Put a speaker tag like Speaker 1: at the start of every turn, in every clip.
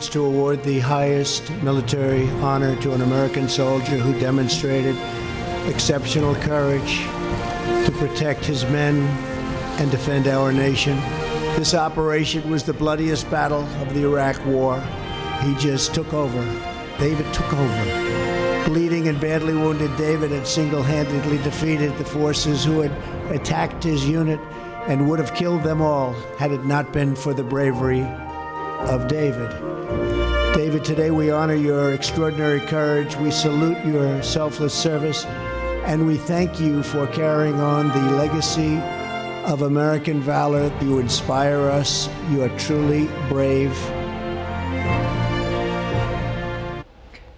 Speaker 1: States to award the highest military honor to an American soldier who demonstrated exceptional courage to protect his men and defend our nation. This operation was the bloodiest battle of the Iraq War. He just took over. David took over. Bleeding and badly wounded, David had single-handedly defeated the forces who had attacked his unit and would have killed them all had it not been for the bravery of David. David, today we honor your extraordinary courage. We salute your selfless service, and we thank you for carrying on the legacy of American valor. You inspire us. You are truly brave.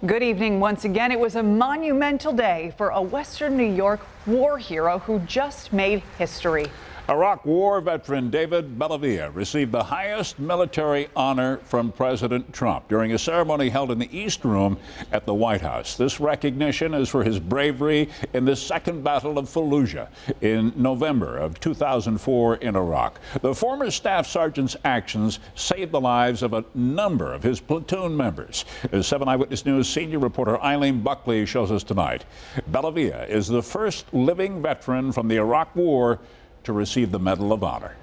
Speaker 2: Good evening once again. It was a monumental day for a Western New York war hero who just made history.
Speaker 3: Iraq War veteran David Bellavia received the highest military honor from President Trump during a ceremony held in the East Room at the White House. This recognition is for his bravery in the Second Battle of Fallujah in November of 2004 in Iraq. The former staff sergeant's actions saved the lives of a number of his platoon members. As 7 Eyewitness News senior reporter Eileen Buckley shows us tonight, Bellavia is the first living veteran from the Iraq War to receive the Medal of Honor.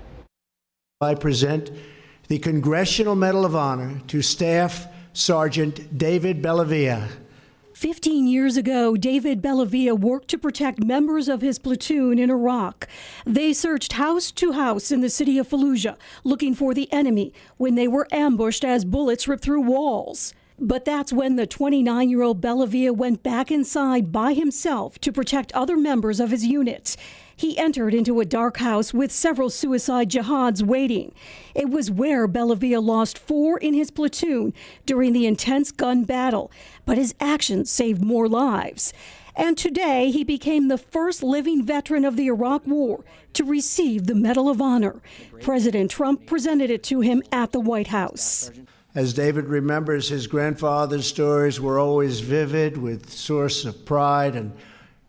Speaker 1: I present the Congressional Medal of Honor to Staff Sergeant David Bellavia.
Speaker 4: 15 years ago, David Bellavia worked to protect members of his platoon in Iraq. They searched house to house in the city of Fallujah, looking for the enemy when they were ambushed as bullets ripped through walls. But that's when the 29-year-old Bellavia went back inside by himself to protect other members of his unit. He entered into a dark house with several suicide jihads waiting. It was where Bellavia lost 4 in his platoon during the intense gun battle, but his actions saved more lives. And today, he became the first living veteran of the Iraq War to receive the Medal of Honor. President Trump presented it to him at the White House.
Speaker 1: As David remembers, his grandfather's stories were always vivid, with source of pride, and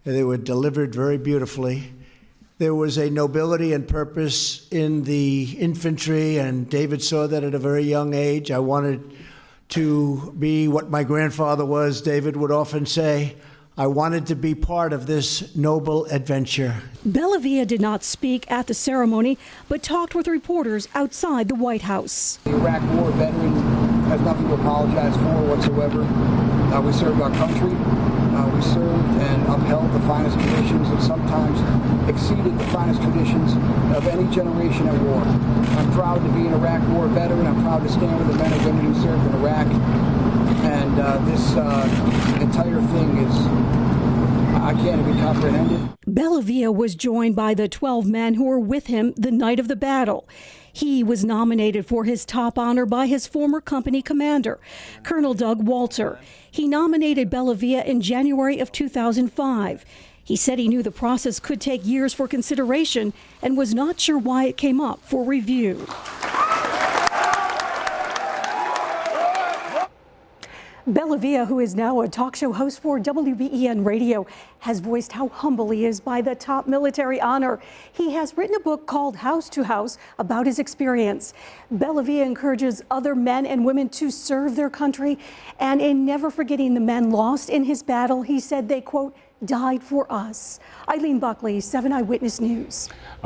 Speaker 1: they were delivered very beautifully. There was a nobility and purpose in the infantry, and David saw that at a very young age. I wanted to be what my grandfather was. David would often say, I wanted to be part of this noble adventure.
Speaker 4: Bellavia did not speak at the ceremony, but talked with reporters outside the White House.
Speaker 5: The Iraq War veteran has nothing to apologize for whatsoever. We served our country. We served and upheld the finest traditions and sometimes exceeded the finest traditions of any generation at war. I'm proud to be an Iraq War veteran. I'm proud to stand with the men and women who served in Iraq. And this entire thing is, I can't even comprehend it.
Speaker 4: Bellavia was joined by the 12 men who were with him the night of the battle. He was nominated for his top honor by his former company commander, Colonel Doug Walter. He nominated Bellavia in January of 2005. He said he knew the process could take years for consideration and was not sure why it came up for review. Bellavia, who is now a talk show host for WBEN Radio, has voiced how humble he is by the top military honor. He has written a book called House to House about his experience. Bellavia encourages other men and women to serve their country, and in never forgetting the men lost in his battle, he said they, quote, died for us. Eileen Buckley, 7 Eyewitness News.